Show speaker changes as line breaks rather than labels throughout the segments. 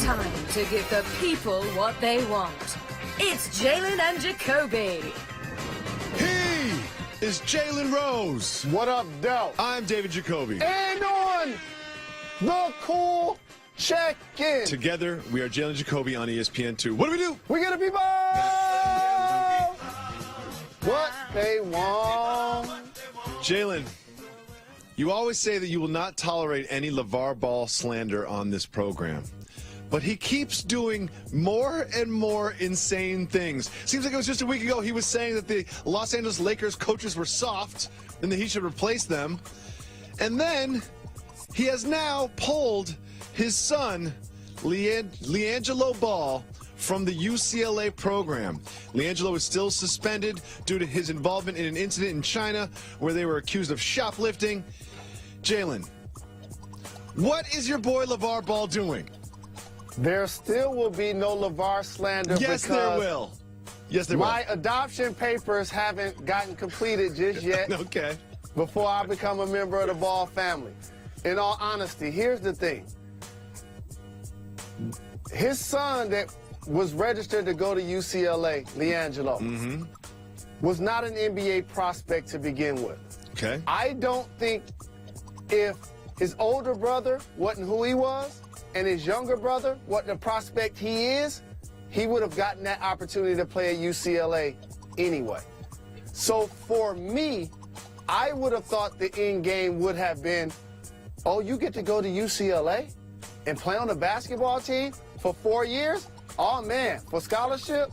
time to give the people what they want. It's Jalen and Jacoby.
He is Jalen Rose.
What up, Del?
I'm David Jacoby.
And on the cool check-in.
Together, we are Jalen Jacoby on ESPN2. What do?
We get the people what they want.
Jalen, you always say that you will not tolerate any LeVar Ball slander on this program. But he keeps doing more and more insane things. Seems like it was just a week ago he was saying that the Los Angeles Lakers coaches were soft and that he should replace them. And then he has now pulled his son, LiAngelo Ball, from the UCLA program. LiAngelo is still suspended due to his involvement in an incident in China where they were accused of shoplifting. Jalen, what is your boy LeVar Ball doing?
There still will be no LeVar slander.
Yes, there will. Yes, there will.
My adoption papers haven't gotten completed just yet.
Okay.
Before I become a member of the Ball family. In all honesty, here's the thing. His son that was registered to go to UCLA, LiAngelo, was not an NBA prospect to begin with.
Okay.
I don't think if his older brother wasn't who he was and his younger brother wasn't the prospect he is, he would have gotten that opportunity to play at UCLA anyway. So for me, I would have thought the end game would have been, oh, you get to go to UCLA and play on the basketball team for 4 years? Oh, man, for scholarship,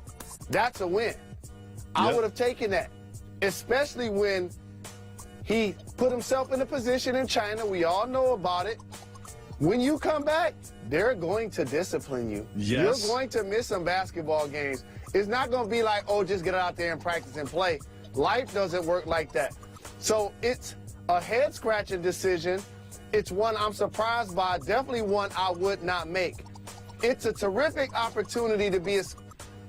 that's a win. I would have taken that, especially when he put himself in a position in China. We all know about it. When you come back, they're going to discipline you.
Yes.
You're going to miss some basketball games. It's not going to be like, oh, just get out there and practice and play. Life doesn't work like that. So it's a head-scratching decision. It's one I'm surprised by, definitely one I would not make. It's a terrific opportunity to be a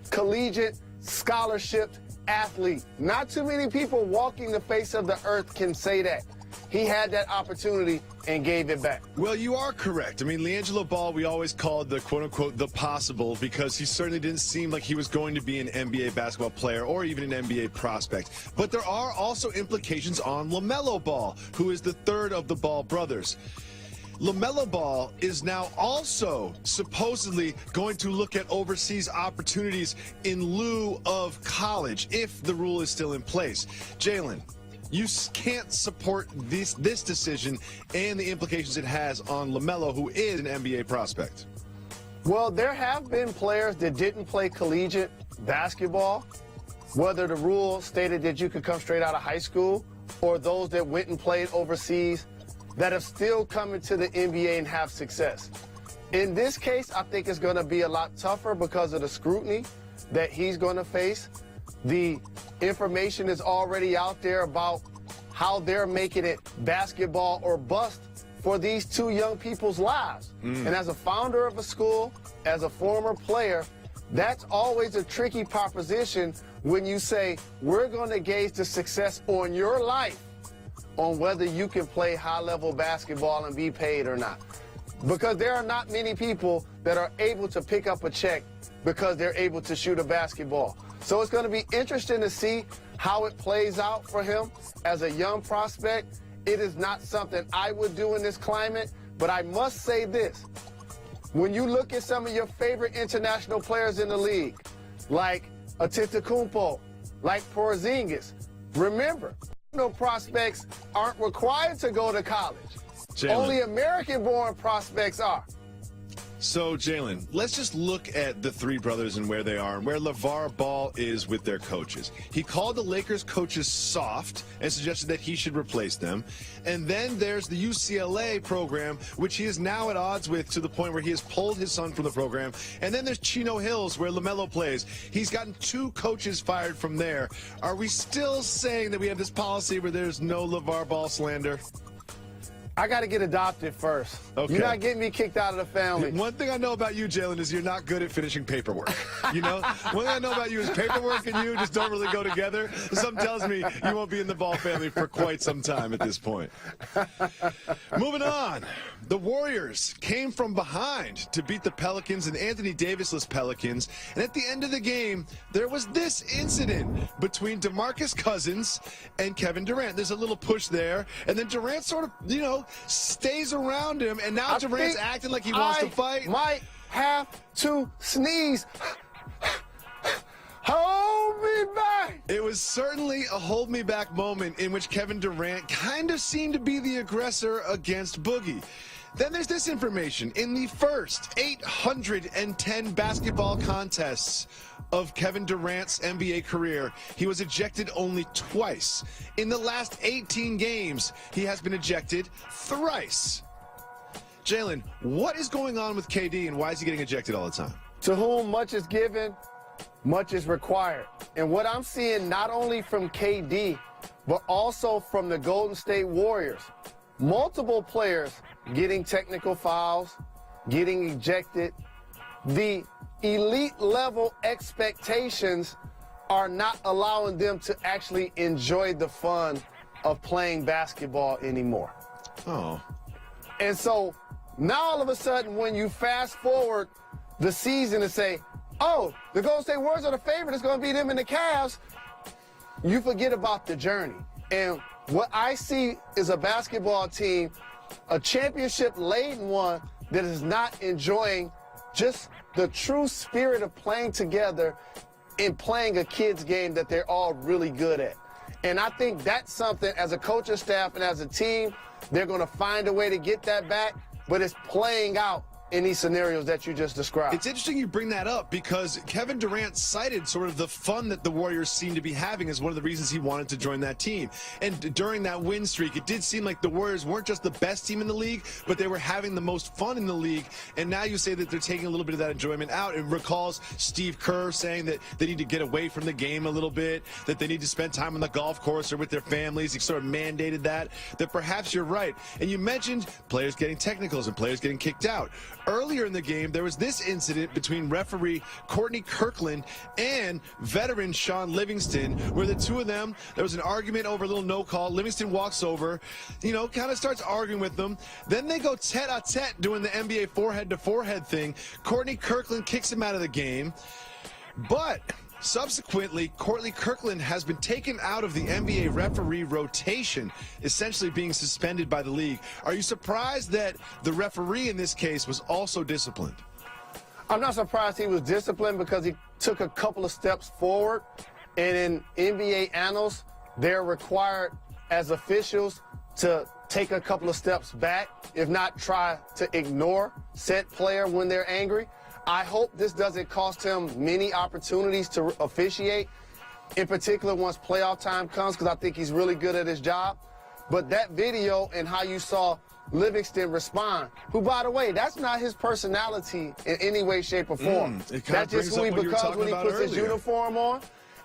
collegiate, scholarship athlete. Not too many people walking the face of the earth can say that. He had that opportunity and gave it back.
Well, you are correct. I mean, LiAngelo Ball, we always called the quote-unquote the possible because he certainly didn't seem like he was going to be an NBA basketball player or even an NBA prospect. But there are also implications on LaMelo Ball, who is the third of the Ball brothers. LaMelo Ball is now also supposedly going to look at overseas opportunities in lieu of college, if the rule is still in place. Jalen, you can't support this decision and the implications it has on LaMelo, who is an NBA prospect.
Well, there have been players that didn't play collegiate basketball, whether the rule stated that you could come straight out of high school or those that went and played overseas that have still come into the NBA and have success. In this case, I think it's going to be a lot tougher because of the scrutiny that he's going to face. The information is already out there about how they're making it basketball or bust for these two young people's lives. And as a founder of a school, as a former player, that's always a tricky proposition when you say, we're going to gauge the success on your life on whether you can play high-level basketball and be paid or not. Because there are not many people that are able to pick up a check because they're able to shoot a basketball. So it's going to be interesting to see how it plays out for him as a young prospect. It is not something I would do in this climate, but I must say this. When you look at some of your favorite international players in the league, like Antetokounmpo, like Porzingis, remember, no prospects aren't required to go to college.
Jalen.
Only American-born prospects are.
So, Jalen, let's just look at the three brothers and where they are and where LeVar Ball is with their coaches. He called the Lakers coaches soft and suggested that he should replace them. And then there's the UCLA program, which he is now at odds with to the point where he has pulled his son from the program. And then there's Chino Hills, where LaMelo plays. He's gotten 2 coaches fired from there. Are we still saying that we have this policy where there's no LeVar Ball slander?
I got to get adopted first.
Okay.
You're not getting me kicked out of the family.
One thing I know about you, Jalen, is you're not good at finishing paperwork. You know? One thing I know about you is paperwork and you just don't really go together. Something tells me you won't be in the Ball family for quite some time at this point. Moving on. The Warriors came from behind to beat the Pelicans and Anthony Davis-less Pelicans. And at the end of the game, there was this incident between DeMarcus Cousins and Kevin Durant. There's a little push there. And then Durant sort of, stays around him. And now Durant's acting like he wants to fight.
Might have to sneeze. Hold me back.
It was certainly a hold me back moment in which Kevin Durant kind of seemed to be the aggressor against Boogie. Then there's this information. In the first 810 basketball contests of Kevin Durant's NBA career, he was ejected only twice. In the last 18 games, he has been ejected thrice. Jalen, what is going on with KD and why is he getting ejected all the time?
To whom much is given, much is required. And what I'm seeing not only from KD, but also from the Golden State Warriors, multiple players getting technical fouls, getting ejected. The elite level expectations are not allowing them to actually enjoy the fun of playing basketball anymore.
Oh.
And so now all of a sudden when you fast forward the season and say, oh, the Golden State Warriors are the favorite, it's going to be them and the Cavs, you forget about the journey. And what I see is a basketball team, a championship-laden one, that is not enjoying just the true spirit of playing together and playing a kid's game that they're all really good at. And I think that's something, as a coaching staff and as a team, they're going to find a way to get that back, but it's playing out in these scenarios that you just described.
It's interesting you bring that up because Kevin Durant cited sort of the fun that the Warriors seem to be having as one of the reasons he wanted to join that team. And during that win streak, it did seem like the Warriors weren't just the best team in the league, but they were having the most fun in the league. And now you say that they're taking a little bit of that enjoyment out. It recalls Steve Kerr saying that they need to get away from the game a little bit, that they need to spend time on the golf course or with their families. He sort of mandated that perhaps you're right. And you mentioned players getting technicals and players getting kicked out. Earlier in the game, there was this incident between referee Courtney Kirkland and veteran Sean Livingston, where the two of them, there was an argument over a little no call. Livingston walks over, kind of starts arguing with them. Then they go tete-a-tete doing the NBA forehead-to-forehead thing. Courtney Kirkland kicks him out of the game. But subsequently, Courtney Kirkland has been taken out of the NBA referee rotation, essentially being suspended by the league. Are you surprised that the referee in this case was also disciplined?
I'm not surprised he was disciplined because he took a couple of steps forward. And in NBA annals, they're required as officials to take a couple of steps back, if not try to ignore said player when they're angry. I hope this doesn't cost him many opportunities to officiate, in particular once playoff time comes, because I think he's really good at his job. But that video and how you saw Livingston respond, who, by the way, that's not his personality in any way, shape, or form. That's just who he becomes when he puts his uniform on.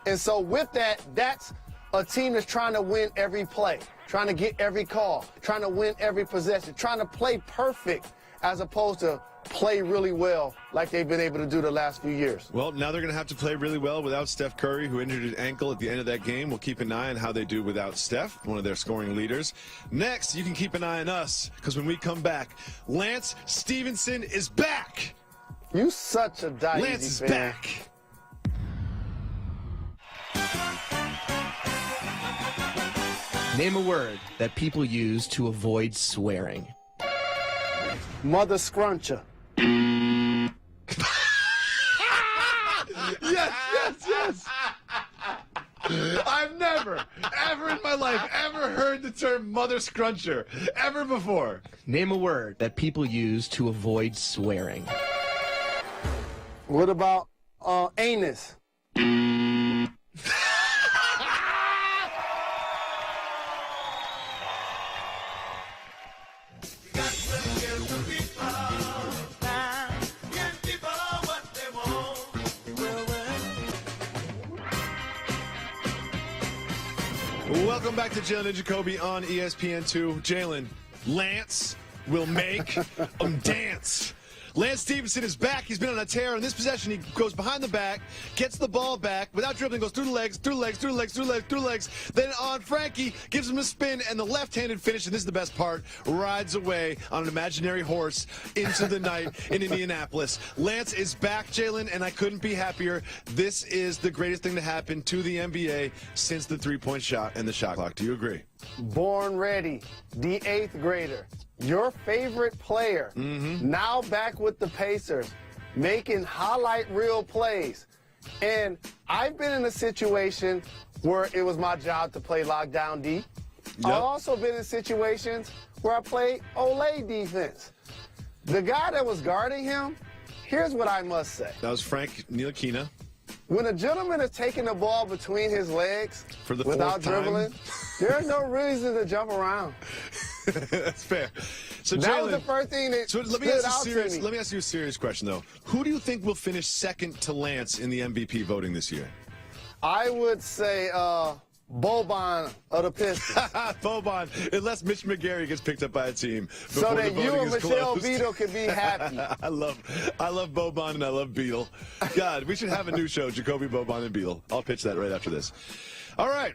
And so with that, that's a team that's trying to win every play, trying to get every call, trying to win every possession, trying to play perfect as opposed to play really well like they've been able to do the last few years.
Well, now they're going to have to play really well without Steph Curry, who injured his ankle at the end of that game. We'll keep an eye on how they do without Steph, one of their scoring leaders. Next, you can keep an eye on us, because when we come back, Lance Stevenson is back.
You such a dicey
Lance is
fan.
back.
Name a word that people use to avoid swearing.
Mother scruncher.
Yes. I've never, ever in my life, ever heard the term mother scruncher, ever before.
Name a word that people use to avoid swearing.
What about anus?
Welcome back to Jalen Jacoby on ESPN2. Jalen, Lance will make them dance. Lance Stevenson is back. He's been on a tear. In this possession, he goes behind the back, gets the ball back, without dribbling, goes through the legs, through the legs, through the legs, through the legs, through the legs. Then on Frankie, gives him a spin, and the left-handed finish, and this is the best part, rides away on an imaginary horse into the night in Indianapolis. Lance is back, Jalen, and I couldn't be happier. This is the greatest thing to happen to the NBA since the three-point shot and the shot clock. Do you agree?
Born ready, the 8th grader, your favorite player, now back with the Pacers, making highlight reel plays. And I've been in a situation where it was my job to play lockdown D. I've also been in situations where I played Olay defense. The guy that was guarding him, here's what I must say.
That was Frank Ntilikina.
When a gentleman is taking the ball between his legs
For the
without
fourth time.
dribbling, there's no reason to jump around.
That's fair. So
That was
Jalen,
the first thing that
so let me
stood
ask
out
you
to
serious.
me.
Let me ask you a serious question, though. Who do you think will finish second to Lance in the MVP voting this year?
I would say Boban of the Pistons.
Boban, unless Mitch McGarry gets picked up by a team.
So
before
that
the
you
voting
and
is
Michelle
closed.
Beadle can be happy.
I love Boban and I love Beadle. God, we should have a new show, Jacoby, Boban, and Beadle. I'll pitch that right after this. All right.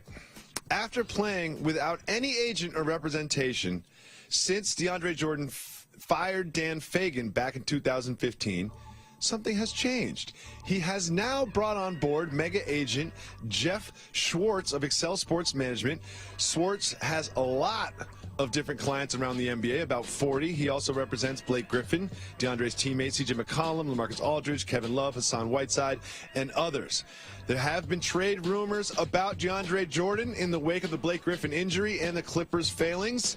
After playing without any agent or representation since DeAndre Jordan fired Dan Fagan back in 2015, something has changed. He has now brought on board mega agent Jeff Schwartz of Excel Sports Management. Schwartz has a lot of different clients around the NBA, about 40. He also represents Blake Griffin, DeAndre's teammates, C.J. McCollum, LaMarcus Aldridge, Kevin Love, Hassan Whiteside, and others. There have been trade rumors about DeAndre Jordan in the wake of the Blake Griffin injury and the Clippers' failings.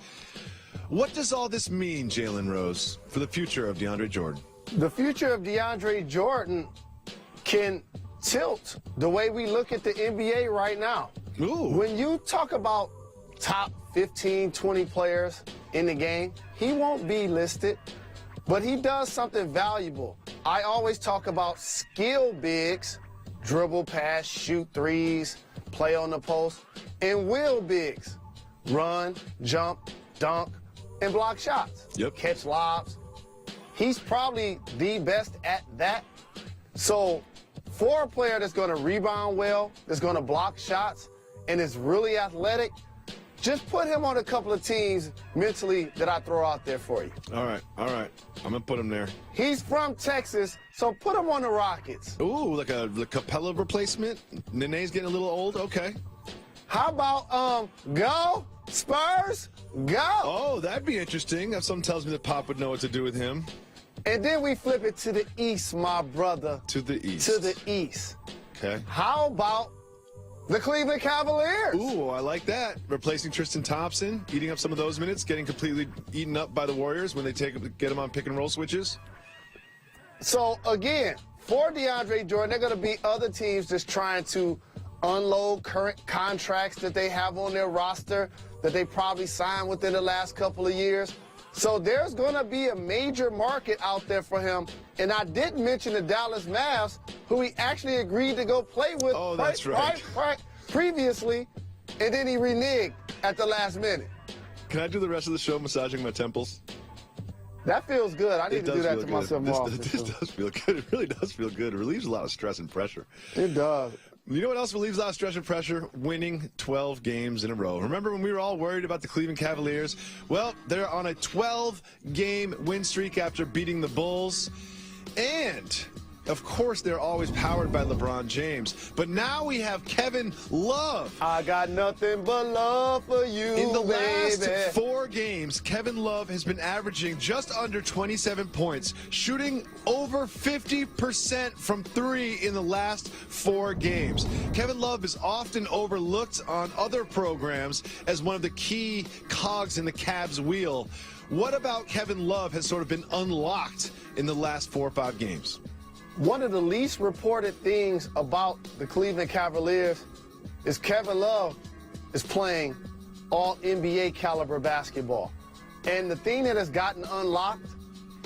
What does all this mean, Jalen Rose, for the future of DeAndre Jordan?
The future of DeAndre Jordan can tilt the way we look at the NBA right now.
Ooh.
When you talk about top 15, 20 players in the game, he won't be listed, but he does something valuable. I always talk about skill bigs, dribble, pass, shoot threes, play on the post, and will bigs, run, jump, dunk, and block shots.
Yep.
Catch lobs. He's probably the best at that. So for a player that's going to rebound well, that's going to block shots, and is really athletic, just put him on a couple of teams mentally that I throw out there for you.
All right. I'm going to put him there.
He's from Texas, so put him on the Rockets.
Ooh, like a Capella replacement? Nene's getting a little old? Okay.
How about, go, Spurs, go.
Oh, that'd be interesting. Something tells me that Pop would know what to do with him.
And then we flip it to the East, my brother.
To the East.
To the East.
Okay.
How about the Cleveland Cavaliers?
Ooh, I like that. Replacing Tristan Thompson, eating up some of those minutes, getting completely eaten up by the Warriors when they get him on pick and roll switches.
So, again, for DeAndre Jordan, there are going to be other teams just trying to unload current contracts that they have on their roster that they probably signed within the last couple of years. So there's going to be a major market out there for him. And I didn't mention the Dallas Mavs, who he actually agreed to go play with
Oh, that's right.
previously, and then he reneged at the last minute.
Can I do the rest of the show massaging my temples?
That feels good. I need to do that to myself more often.
This does feel good. It really does feel good. It relieves a lot of stress and pressure.
It does.
You know what else relieves a lot of stress and pressure? Winning 12 games in a row. Remember when we were all worried about the Cleveland Cavaliers? Well, they're on a 12-game win streak after beating the Bulls. And, of course, they're always powered by LeBron James. But now we have Kevin Love.
I got nothing but love for you,
In the last
baby.
4 games, Kevin Love has been averaging just under 27 points, shooting over 50% from 3 in the last 4 games. Kevin Love is often overlooked on other programs as one of the key cogs in the Cavs wheel. What about Kevin Love has sort of been unlocked in the last 4 or 5 games?
One of the least reported things about the Cleveland Cavaliers is Kevin Love is playing all NBA caliber basketball. And the thing that has gotten unlocked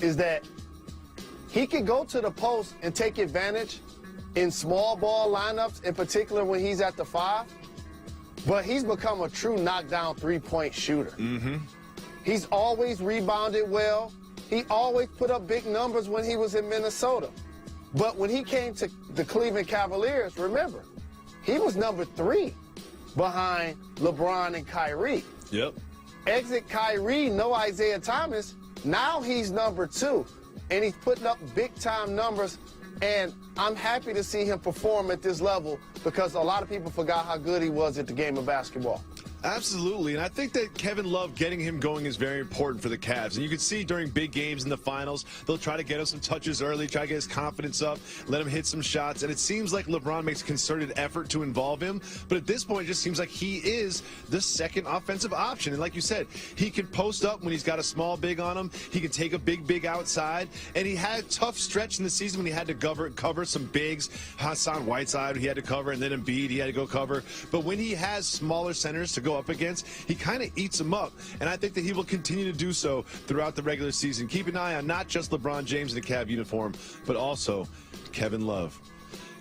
is that he can go to the post and take advantage in small ball lineups, in particular when he's at the 5. But he's become a true knockdown three-point shooter. He's always rebounded well. He always put up big numbers when he was in Minnesota. But when he came to the Cleveland Cavaliers, remember, he was number 3 behind LeBron and Kyrie.
Yep.
Exit Kyrie, no Isaiah Thomas. Now he's number 2, and he's putting up big-time numbers, and I'm happy to see him perform at this level because a lot of people forgot how good he was at the game of basketball.
Absolutely, and I think that Kevin Love getting him going is very important for the Cavs. And you can see during big games in the finals, they'll try to get him some touches early, try to get his confidence up, let him hit some shots. And it seems like LeBron makes a concerted effort to involve him. But at this point, it just seems like he is the second offensive option. And like you said, he can post up when he's got a small big on him. He can take a big outside. And he had a tough stretch in the season when he had to cover some bigs. Hassan Whiteside, he had to cover, and then Embiid, he had to go cover. But when he has smaller centers to go up against, he kind of eats them up, and I think that he will continue to do so throughout the regular season. Keep an eye on not just LeBron James in a Cav uniform, but also Kevin Love.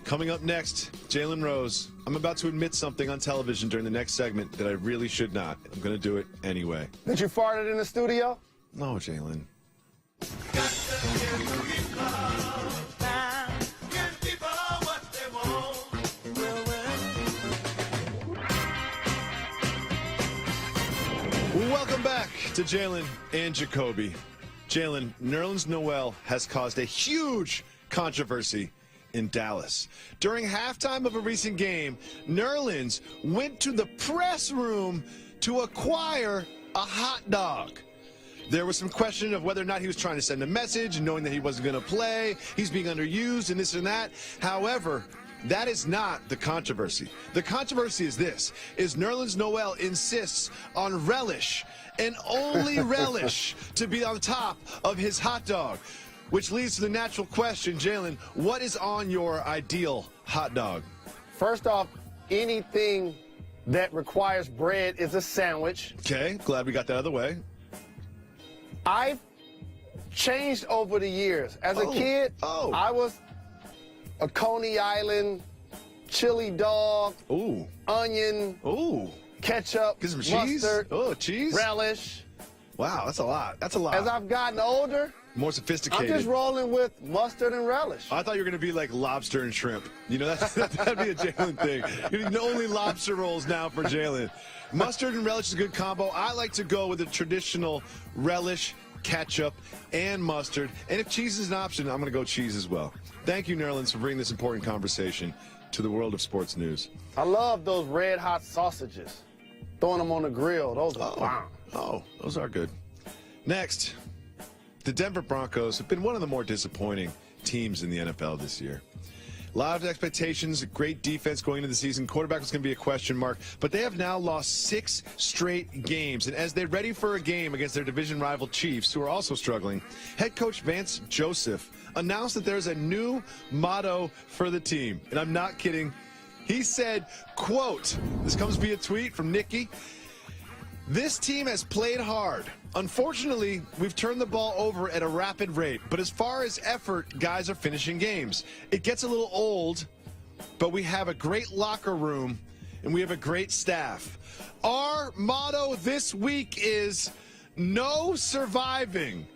Coming up next, Jalen Rose. I'm about to admit something on television during the next segment that I really should not. I'm going to do it anyway.
Did you fart it in the studio?
No, Jalen. Welcome back to Jalen and Jacoby. Jalen, Nerlens Noel has caused a huge controversy in Dallas. During halftime of a recent game, Nerlens went to the press room to acquire a hot dog. There was some question of whether or not he was trying to send a message, knowing that he wasn't going to play, he's being underused, and this and that. However, that is not the controversy. The controversy is this, is Nerlens Noel insists on relish, and only relish, to be on top of his hot dog. Which leads to the natural question, Jalen, what is on your ideal hot dog?
First off, anything that requires bread is a sandwich.
Okay, glad we got that out of the way.
I've changed over the years. As a kid, I was a Coney Island, chili dog, onion, ketchup,
get some cheese,
mustard,
cheese,
relish.
Wow, that's a lot. That's a lot.
As I've gotten older,
more sophisticated.
I'm just rolling with mustard and relish.
I thought you were going to be like lobster and shrimp. You know, that'd be a Jalen thing. Only lobster rolls now for Jalen. Mustard and relish is a good combo. I like to go with the traditional relish, ketchup, and mustard. And if cheese is an option, I'm going to go cheese as well. Thank you, Nerlens, for bringing this important conversation to the world of sports news.
I love those red hot sausages. Throwing them on the grill. Those are bomb.
Oh, those are good. Next, the Denver Broncos have been one of the more disappointing teams in the NFL this year. A lot of expectations, great defense going into the season. Quarterback was going to be a question mark, but they have now lost 6 straight games. And as they're ready for a game against their division rival Chiefs, who are also struggling, head coach Vance Joseph announced that there's a new motto for the team. And I'm not kidding. He said, quote, this comes via tweet from Nikki, "This team has played hard. Unfortunately, we've turned the ball over at a rapid rate, but as far as effort, guys are finishing games. It gets a little old, but we have a great locker room, and we have a great staff. Our motto this week is no surviving."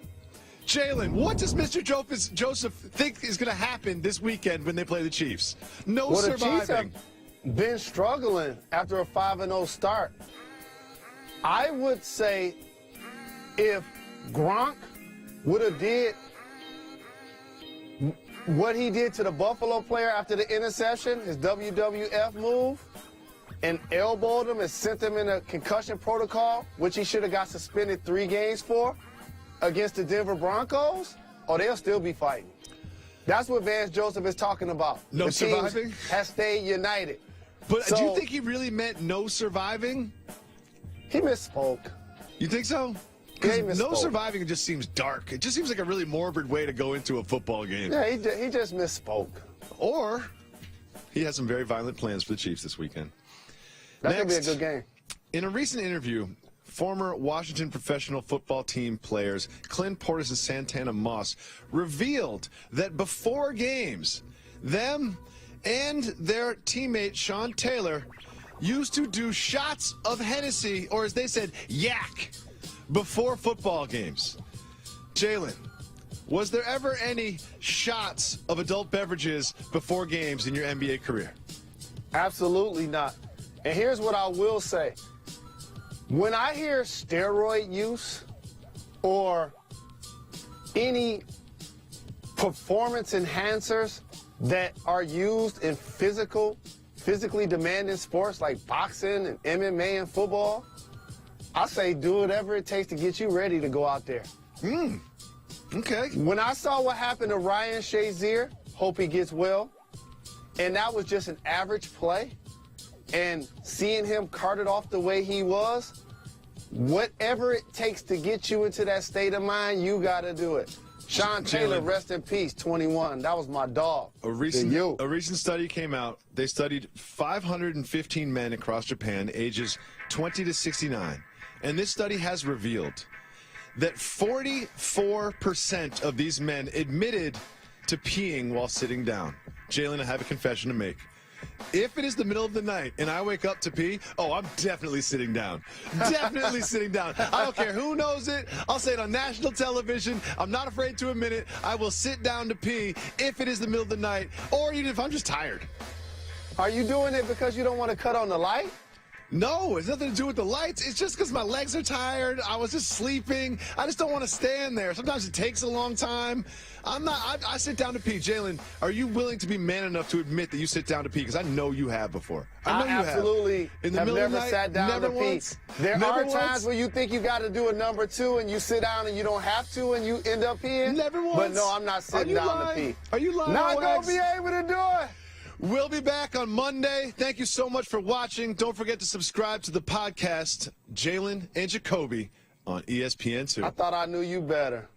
Jalen, what does Mr. Joseph think is going to happen this weekend when they play the Chiefs? No surviving.
The Chiefs have been struggling after a 5-0 start. I would say if Gronk would have did what he did to the Buffalo player after the interception, his WWF move, and elbowed him and sent him in a concussion protocol, which he should have got suspended 3 games for, against the Denver Broncos, or they'll still be fighting. That's what Vance Joseph is talking about.
No
the
surviving?
teams have stayed united.
But do you think he really meant no surviving?
He misspoke.
You think so? Because no surviving just seems dark. It just seems like a really morbid way to go into a football game.
Yeah, he just misspoke.
Or he has some very violent plans for the Chiefs this weekend.
That's going to be a good game.
In a recent interview, former Washington professional football team players Clint Portis and Santana Moss revealed that before games, them and their teammate Sean Taylor used to do shots of Hennessy, or as they said, yak, before football games. Jalen, was there ever any shots of adult beverages before games in your NBA career?
Absolutely not. And here's what I will say. When I hear steroid use or any performance enhancers that are used in physically demanding sports like boxing and MMA and football, I say do whatever it takes to get you ready to go out there.
Okay.
When I saw what happened to Ryan Shazier, hope he gets well, and that was just an average play, and seeing him carted off the way he was, whatever it takes to get you into that state of mind, you got to do it. Sean Taylor, rest in peace, 21. That was my dog.
A recent study came out. They studied 515 men across Japan, ages 20 to 69. And this study has revealed that 44% of these men admitted to peeing while sitting down. Jalen, I have a confession to make. If it is the middle of the night and I wake up to pee, oh, I'm definitely sitting down. Definitely sitting down. I don't care who knows it. I'll say it on national television. I'm not afraid to admit it. I will sit down to pee if it is the middle of the night or even if I'm just tired.
Are you doing it because you don't want to cut on the light?
No, it's nothing to do with the lights. It's just because my legs are tired. I was just sleeping. I just don't want to stand there. Sometimes it takes a long time. I sit down to pee. Jalen, are you willing to be man enough to admit that you sit down to pee? Because I know you have before. I know you
absolutely
have. In the middle
never
of the night,
sat down
never
to pee.
once.
There
Never
are
once.
times where you think you got to do a number two and you sit down and you don't have to and you end up peeing.
Never once.
But no, I'm not sitting down to pee.
Are you lying?
Not going to be able to do it.
We'll be back on Monday. Thank you so much for watching. Don't forget to subscribe to the podcast, Jalen and Jacoby, on ESPN2.
I thought I knew you better.